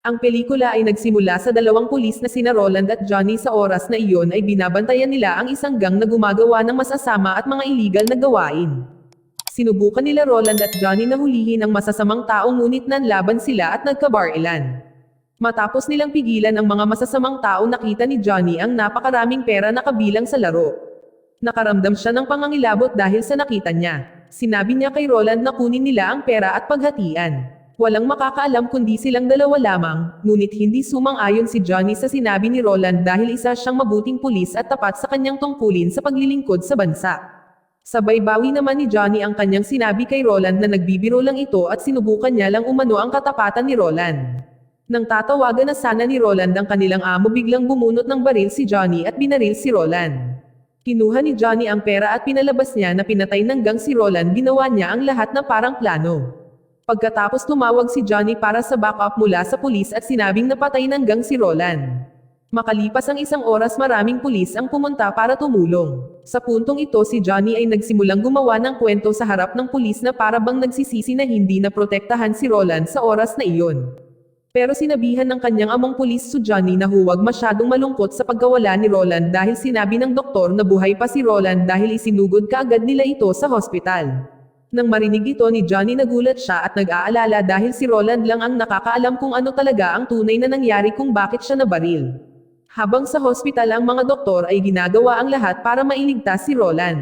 Ang pelikula ay nagsimula sa dalawang pulis na sina Roland at Johnny. Sa oras na iyon ay binabantayan nila ang isang gang na gumagawa ng masasama at mga iligal na gawain. Sinubukan nila Roland at Johnny na hulihin ang masasamang tao ngunit nanlaban sila at nagkabarilan. Matapos nilang pigilan ang mga masasamang tao, nakita ni Johnny ang napakaraming pera na kabilang sa laro. Nakaramdam siya ng pangangilabot dahil sa nakita niya. Sinabi niya kay Roland na kunin nila ang pera at paghatian. Walang makakaalam kundi silang dalawa lamang, ngunit hindi sumang-ayon si Johnny sa sinabi ni Roland dahil isa siyang mabuting pulis at tapat sa kanyang tungkulin sa paglilingkod sa bansa. Sabay bawi naman ni Johnny ang kanyang sinabi kay Roland na nagbibiro lang ito at sinubukan niya lang umano ang katapatan ni Roland. Nang tatawagan na sana ni Roland ang kanilang amo, biglang bumunot ng baril si Johnny at binaril si Roland. Kinuha ni Johnny ang pera at pinalabas niya na pinatay ng gang si Roland. Ginawa niya ang lahat na parang plano. Pagkatapos tumawag si Johnny para sa backup mula sa pulis at sinabing napatay ng gang si Roland. Makalipas ang isang oras, maraming pulis ang pumunta para tumulong. Sa puntong ito, si Johnny ay nagsimulang gumawa ng kwento sa harap ng pulis na para bang nagsisisi na hindi na protektahan si Roland sa oras na iyon. Pero sinabihan ng kanyang among pulis si Johnny na huwag masyadong malungkot sa pagkawala ni Roland dahil sinabi ng doktor na buhay pa si Roland dahil isinugod kaagad nila ito sa hospital. Nang marinig ito ni Johnny, nagulat siya at nag-aalala dahil si Roland lang ang nakakaalam kung ano talaga ang tunay na nangyari kung bakit siya nabaril. Habang sa hospital, ang mga doktor ay ginagawa ang lahat para mailigtas si Roland.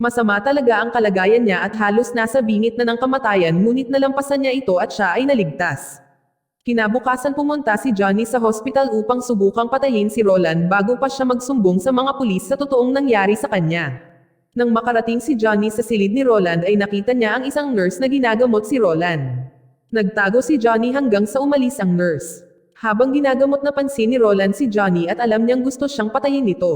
Masama talaga ang kalagayan niya at halos nasa bingit na ng kamatayan, ngunit nalampasan niya ito at siya ay naligtas. Kinabukasan pumunta si Johnny sa hospital upang subukang patayin si Roland bago pa siya magsumbong sa mga pulis sa totoong nangyari sa kanya. Nang makarating si Johnny sa silid ni Roland ay nakita niya ang isang nurse na ginagamot si Roland. Nagtago si Johnny hanggang sa umalis ang nurse. Habang ginagamot, napansin ni Roland si Johnny at alam niyang gusto siyang patayin nito.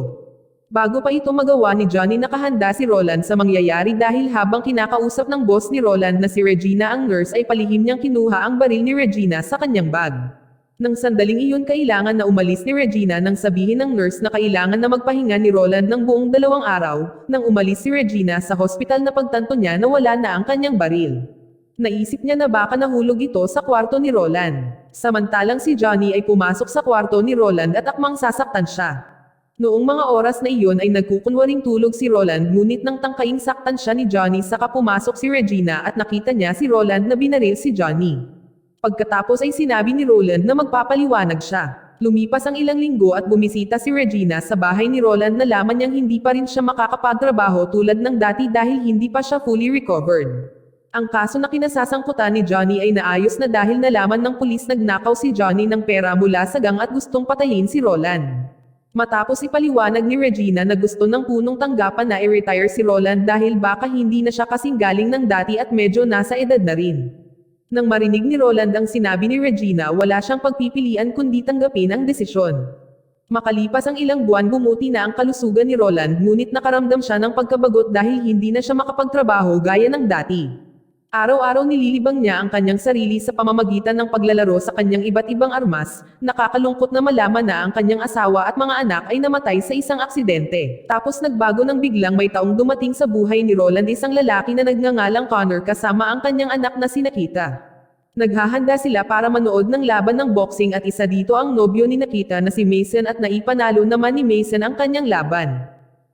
Bago pa ito magawa ni Johnny, nakahanda si Roland sa mangyayari dahil habang kinakausap ng boss ni Roland na si Regina ang nurse ay palihim niyang kinuha ang baril ni Regina sa kanyang bag. Nang sandaling iyon, kailangan na umalis ni Regina nang sabihin ng nurse na kailangan na magpahinga ni Roland ng buong 2 araw. Nang umalis si Regina sa hospital, napagtanto niya na wala na ang kanyang baril. Naisip niya na baka nahulog ito sa kwarto ni Roland. Samantalang si Johnny ay pumasok sa kwarto ni Roland at akmang sasaktan siya. Noong mga oras na iyon ay nagkukunwaring tulog si Roland, ngunit nang tangkaing saktan siya ni Johnny, saka pumasok si Regina at nakita niya si Roland na binaril si Johnny. Pagkatapos ay sinabi ni Roland na magpapaliwanag siya. Lumipas ang ilang linggo at bumisita si Regina sa bahay ni Roland. Nalaman niyang hindi pa rin siya makakapagtrabaho tulad ng dati dahil hindi pa siya fully recovered. Ang kaso na kinasasangkutan ni Johnny ay naayos na dahil nalaman ng pulis nagnakaw si Johnny ng pera mula sa gang at gustong patayin si Roland. Matapos ipaliwanag ni Regina na gusto ng punong tanggapan na i-retire si Roland dahil baka hindi na siya kasing galing ng dati at medyo nasa edad na rin. Nang marinig ni Roland ang sinabi ni Regina, wala siyang pagpipilian kundi tanggapin ang desisyon. Makalipas ang ilang buwan, bumuti na ang kalusugan ni Roland, ngunit nakaramdam siya ng pagkabagot dahil hindi na siya makapagtrabaho gaya ng dati. Araw-araw nililibang niya ang kanyang sarili sa pamamagitan ng paglalaro sa kanyang iba't ibang armas. Nakakalungkot na malaman na ang kanyang asawa at mga anak ay namatay sa isang aksidente. Tapos nagbago nang biglang may taong dumating sa buhay ni Roland, isang lalaki na nagngangalang Connor kasama ang kanyang anak na si Nakita. Naghahanda sila para manood ng laban ng boxing at isa dito ang nobyo ni Nakita na si Mason at naipanalo naman ni Mason ang kanyang laban.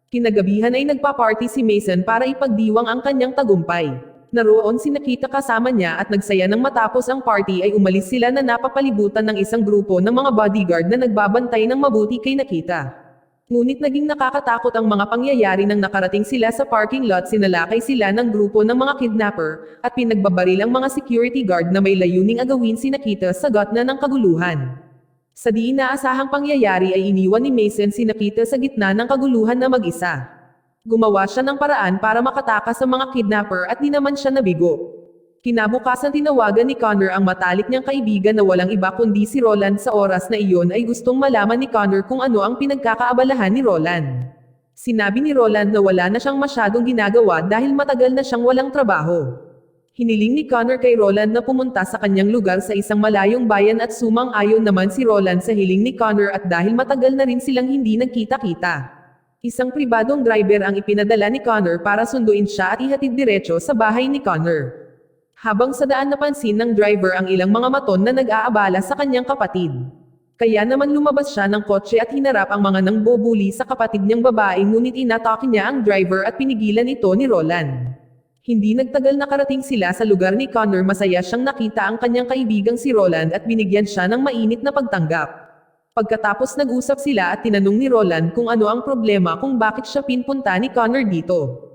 Kinagabihan ay nagpa-party si Mason para ipagdiwang ang kanyang tagumpay. Naroon si Nakita kasama niya at nagsaya. Nang matapos ang party ay umalis sila na napapalibutan ng isang grupo ng mga bodyguard na nagbabantay ng mabuti kay Nakita. Ngunit naging nakakatakot ang mga pangyayari nang nakarating sila sa parking lot. Sinalakay sila ng grupo ng mga kidnapper at pinagbabaril ang mga security guard na may layuning agawin si Nakita sa gitna ng kaguluhan. Sa di inaasahang pangyayari ay iniwan ni Mason si Nakita sa gitna ng kaguluhan na mag-isa. Gumawa siya ng paraan para makatakas sa mga kidnapper at di naman siya nabigo. Kinabukasan tinawagan ni Connor ang matalik niyang kaibigan na walang iba kundi si Roland. Sa oras na iyon ay gustong malaman ni Connor kung ano ang pinagkakaabalahan ni Roland. Sinabi ni Roland na wala na siyang masyadong ginagawa dahil matagal na siyang walang trabaho. Hiniling ni Connor kay Roland na pumunta sa kanyang lugar sa isang malayong bayan at sumang-ayon naman si Roland sa hiling ni Connor at dahil matagal na rin silang hindi nagkita-kita. Isang pribadong driver ang ipinadala ni Connor para sunduin siya at ihatid diretso sa bahay ni Connor. Habang sa daan napansin ng driver ang ilang mga maton na nag-aabala sa kanyang kapatid. Kaya naman lumabas siya ng kotse at hinarap ang mga nangbubuli sa kapatid niyang babae ngunit inatake niya ang driver at pinigilan ito ni Roland. Hindi nagtagal nakarating sila sa lugar ni Connor, masaya siyang nakita ang kanyang kaibigang si Roland at binigyan siya ng mainit na pagtanggap. Pagkatapos nag-usap sila at tinanong ni Roland kung ano ang problema kung bakit siya pinpunta ni Connor dito.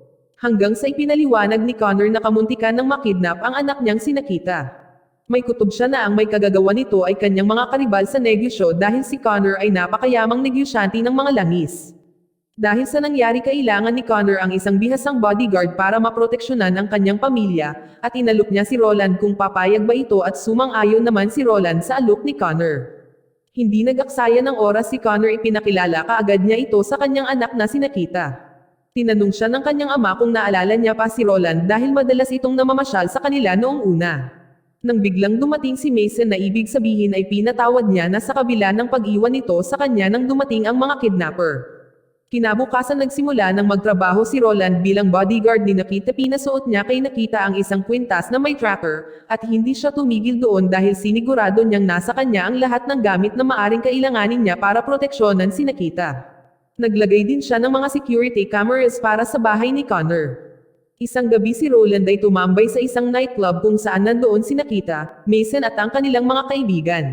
Hanggang sa ipinaliwanag ni Connor na kamuntikan ng makidnap ang anak niyang si Nakita. May kutob siya na ang may kagagawa nito ay kanyang mga karibal sa negosyo dahil si Connor ay napakayamang negosyante ng mga langis. Dahil sa nangyari kailangan ni Connor ang isang bihasang bodyguard para maproteksyonan ang kanyang pamilya, at inalok niya si Roland kung papayag ba ito at sumang-ayon naman si Roland sa alok ni Connor. Hindi nag-aksaya ng oras si Connor, ipinakilala kaagad niya ito sa kanyang anak na si Nakita. Tinanong siya ng kanyang ama kung naalala niya pa si Roland dahil madalas itong namamasyal sa kanila noong una. Nang biglang dumating si Mason na ibig sabihin ay pinatawad niya na sa kabila ng pag-iwan nito sa kanya nang dumating ang mga kidnapper. Kinabukasan nagsimula ng magtrabaho si Roland bilang bodyguard ni Nakita. Pinasuot niya kay Nakita ang isang kwintas na may tracker, at hindi siya tumigil doon dahil sinigurado niyang nasa kanya ang lahat ng gamit na maaring kailanganin niya para proteksyonan si Nakita. Naglagay din siya ng mga security cameras para sa bahay ni Connor. Isang gabi si Roland ay tumambay sa isang nightclub kung saan nandoon si Nakita, Mason at ang kanilang mga kaibigan.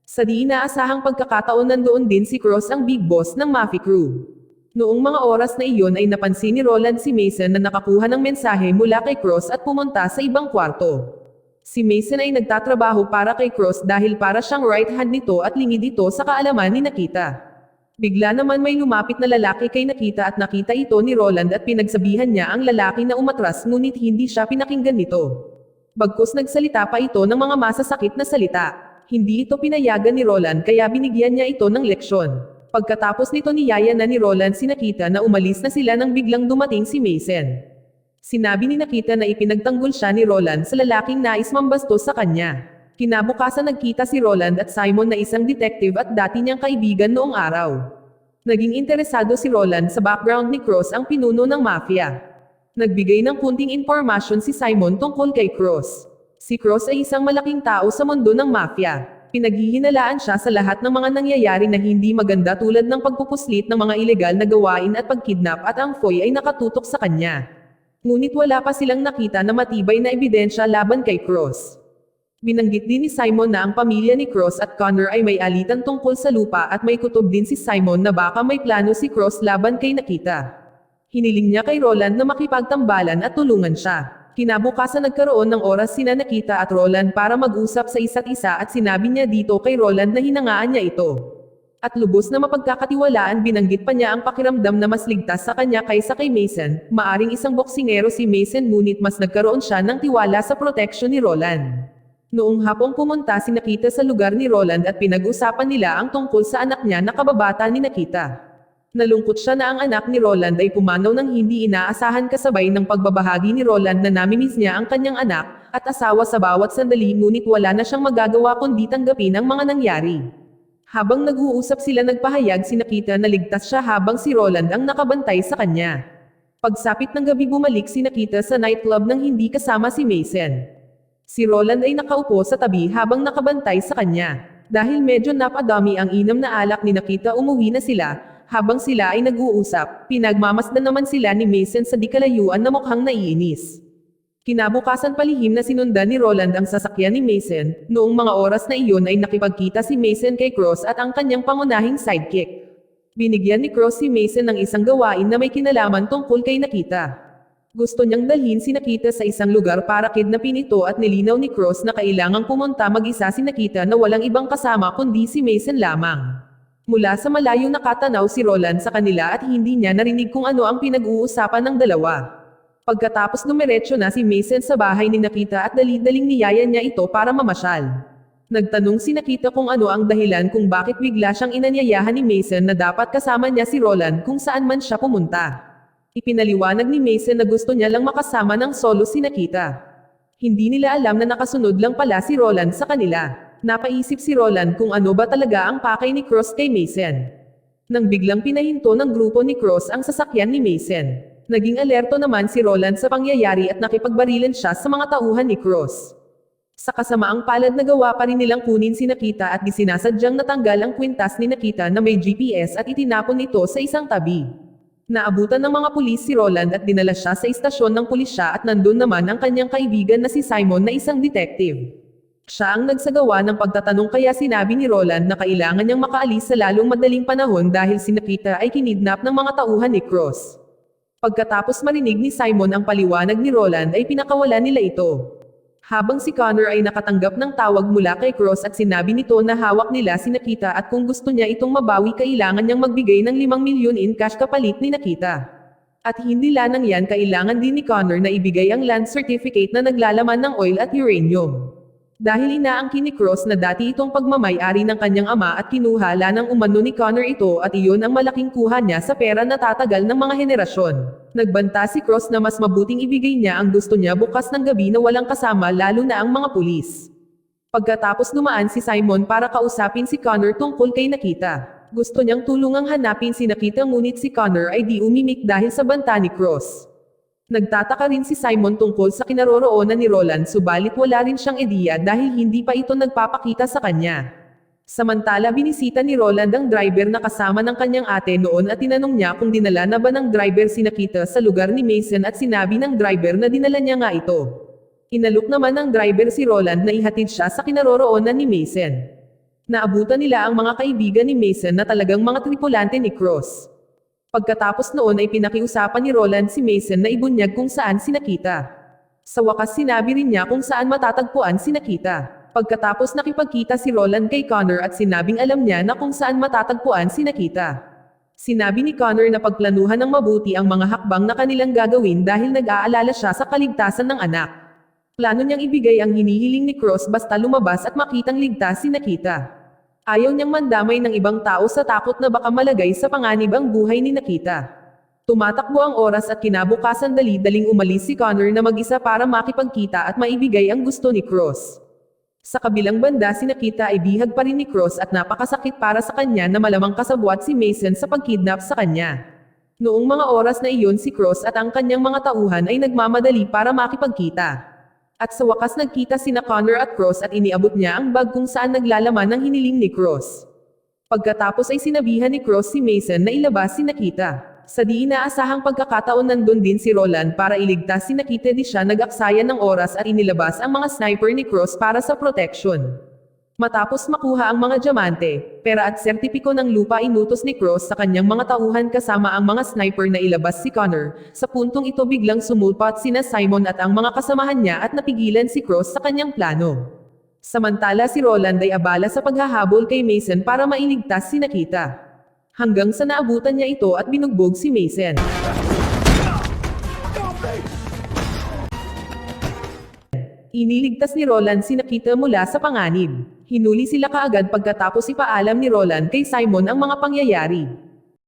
Sa di inaasahang pagkakataon nandoon din si Cross, ang big boss ng Mafia Crew. Noong mga oras na iyon ay napansin ni Roland si Mason na nakakuha ng mensahe mula kay Cross at pumunta sa ibang kwarto. Si Mason ay nagtatrabaho para kay Cross dahil para siyang right hand nito at lingid ito sa kaalaman ni Nakita. Bigla naman may lumapit na lalaki kay Nakita at nakita ito ni Roland at pinagsabihan niya ang lalaki na umatras ngunit hindi siya pinakinggan nito. Bagkus nagsalita pa ito ng mga masasakit na salita. Hindi ito pinayagan ni Roland kaya binigyan niya ito ng leksyon. Pagkatapos nito niyaya na ni Roland si Nakita na umalis na sila nang biglang dumating si Mason. Sinabi ni Nakita na ipinagtanggol siya ni Roland sa lalaking nais mambastos sa kanya. Kinabukasan nagkita si Roland at Simon na isang detective at dati niyang kaibigan noong araw. Naging interesado si Roland sa background ni Cross, ang pinuno ng mafia. Nagbigay ng kunting impormasyon si Simon tungkol kay Cross. Si Cross ay isang malaking tao sa mundo ng mafia. Pinaghihinalaan siya sa lahat ng mga nangyayari na hindi maganda tulad ng pagpupuslit ng mga ilegal na gawain at pagkidnap, at ang FOI ay nakatutok sa kanya. Ngunit wala pa silang nakita na matibay na ebidensya laban kay Cross. Binanggit din ni Simon na ang pamilya ni Cross at Connor ay may alitan tungkol sa lupa at may kutob din si Simon na baka may plano si Cross laban kay Nakita. Hiniling niya kay Roland na makipagtambalan at tulungan siya. Kinabukasan nagkaroon ng oras sina Nakita at Roland para mag-usap sa isa't isa at sinabi niya dito kay Roland na hinangaan niya ito. At lubos na mapagkakatiwalaan, binanggit pa niya ang pakiramdam na mas ligtas sa kanya kaysa kay Mason. Maaring isang boksingero si Mason ngunit mas nagkaroon siya ng tiwala sa proteksyon ni Roland. Noong hapong pumunta si Nakita sa lugar ni Roland at pinag-usapan nila ang tungkol sa anak niya na kababata ni Nakita. Nalungkot siya na ang anak ni Roland ay pumanaw ng hindi inaasahan kasabay ng pagbabahagi ni Roland na namimiss niya ang kanyang anak at asawa sa bawat sandali, ngunit wala na siyang magagawa kundi tanggapin ang mga nangyari. Habang nag-uusap sila, nagpahayag si Nakita na ligtas siya habang si Roland ang nakabantay sa kanya. Pagsapit ng gabi bumalik si Nakita sa nightclub nang hindi kasama si Mason. Si Roland ay nakaupo sa tabi habang nakabantay sa kanya. Dahil medyo napadami ang inom na alak ni Nakita, umuwi na sila. Habang sila ay nag-uusap, pinagmamasdan naman sila ni Mason sa di kalayuan na mukhang naiinis. Kinabukasan palihim na sinundan ni Roland ang sasakyan ni Mason. Noong mga oras na iyon ay nakipagkita si Mason kay Cross at ang kanyang pangunahing sidekick. Binigyan ni Cross si Mason ng isang gawain na may kinalaman tungkol kay Nakita. Gusto niyang dalhin si Nakita sa isang lugar para kidnapin ito at nilinaw ni Cross na kailangang pumunta mag-isa si Nakita na walang ibang kasama kundi si Mason lamang. Mula sa malayo nakatanaw si Roland sa kanila at hindi niya narinig kung ano ang pinag-uusapan ng dalawa. Pagkatapos dumiretso na si Mason sa bahay ni Nakita at dali-daling niyaya niya ito para mamasyal. Nagtanong si Nakita kung ano ang dahilan kung bakit bigla siyang inanyayahan ni Mason na dapat kasama niya si Roland kung saan man siya pumunta. Ipinaliwanag ni Mason na gusto niya lang makasama ng solo si Nakita. Hindi nila alam na nakasunod lang pala si Roland sa kanila. Napaisip si Roland kung ano ba talaga ang pakay ni Cross kay Mason. Nang biglang pinahinto ng grupo ni Cross ang sasakyan ni Mason. Naging alerto naman si Roland sa pangyayari at nakipagbarilan siya sa mga tauhan ni Cross. Sa kasamaang palad na gawa pa rin nilang kunin si Nakita at sinasadyang natanggal ang kwintas ni Nakita na may GPS at itinapon ito sa isang tabi. Naabutan ng mga pulis si Roland at dinala siya sa istasyon ng pulisya at nandun naman ang kanyang kaibigan na si Simon na isang detective. Siya ang nagsagawa ng pagtatanong kaya sinabi ni Roland na kailangan niyang makaalis sa lalong madaling panahon dahil si Nakita ay kinidnap ng mga tauhan ni Cross. Pagkatapos marinig ni Simon ang paliwanag ni Roland ay pinakawalan nila ito. Habang si Connor ay nakatanggap ng tawag mula kay Cross at sinabi nito na hawak nila si Nakita at kung gusto niya itong mabawi kailangan niyang magbigay ng 5 milyon in cash kapalit ni Nakita. At hindi lanang yan kailangan din ni Connor na ibigay ang land certificate na naglalaman ng oil at uranium. Dahil inaangkin ni Cross na dati itong pagmamay-ari ng kanyang ama at kinuhala ng umano ni Connor ito at iyon ang malaking kuha niya sa pera na tatagal ng mga henerasyon. Nagbanta si Cross na mas mabuting ibigay niya ang gusto niya bukas ng gabi na walang kasama lalo na ang mga pulis. Pagkatapos dumaan si Simon para kausapin si Connor tungkol kay Nakita. Gusto niyang tulungang hanapin si Nakita ngunit si Connor ay di umimik dahil sa banta ni Cross. Nagtataka rin si Simon tungkol sa kinaroroonan ni Roland subalit wala rin siyang ideya dahil hindi pa ito nagpapakita sa kanya. Samantala binisita ni Roland ang driver na kasama ng kanyang ate noon at tinanong niya kung dinala na ba ng driver si Nakita sa lugar ni Mason at sinabi ng driver na dinala niya nga ito. Inalok naman ng driver si Roland na ihatid siya sa kinaroroonan ni Mason. Naabutan nila ang mga kaibigan ni Mason na talagang mga tripulante ni Cross. Pagkatapos noon ay pinakiusapan ni Roland si Mason na ibunyag kung saan si Nakita. Sa wakas sinabi rin niya kung saan matatagpuan si Nakita. Pagkatapos nakipagkita si Roland kay Connor at sinabing alam niya na kung saan matatagpuan si Nakita. Sinabi ni Connor na pagplanuhan ng mabuti ang mga hakbang na kanilang gagawin dahil nag-aalala siya sa kaligtasan ng anak. Plano niyang ibigay ang hinihiling ni Cross basta lumabas at makitang ligtas si Nakita. Ayaw niyang mandamay ng ibang tao sa takot na baka malagay sa panganib ang buhay ni Nakita. Tumatakbo ang oras at kinabukasan dali-daling umalis si Connor na mag-isa para makipagkita at maibigay ang gusto ni Cross. Sa kabilang banda si Nakita ay bihag pa rin ni Cross at napakasakit para sa kanya na malamang kasabwat si Mason sa pagkidnap sa kanya. Noong mga oras na iyon si Cross at ang kanyang mga tauhan ay nagmamadali para makipagkita. At sa wakas nagkita sina Connor at Cross at iniabot niya ang bag kung saan naglalaman ng hiniling ni Cross. Pagkatapos ay sinabihan ni Cross si Mason na ilabas si Nakita. Sa di inaasahang pagkakataon nandun din si Roland para iligtas si Nakita di siya nag-aksaya ng oras at inilabas ang mga sniper ni Cross para sa protection. Matapos makuha ang mga diamante, pera at sertipiko ng lupa inutos ni Cross sa kanyang mga tauhan kasama ang mga sniper na ilabas si Connor. Sa puntong ito biglang sumulpat sina Simon at ang mga kasamahan niya at napigilan si Cross sa kanyang plano. Samantala si Roland ay abala sa paghahabol kay Mason para mailigtas si Nakita. Hanggang sa naabutan niya ito at binugbog si Mason. Iniligtas ni Roland si Nakita mula sa panganib. Hinuli sila kaagad pagkatapos ipaalam ni Roland kay Simon ang mga pangyayari.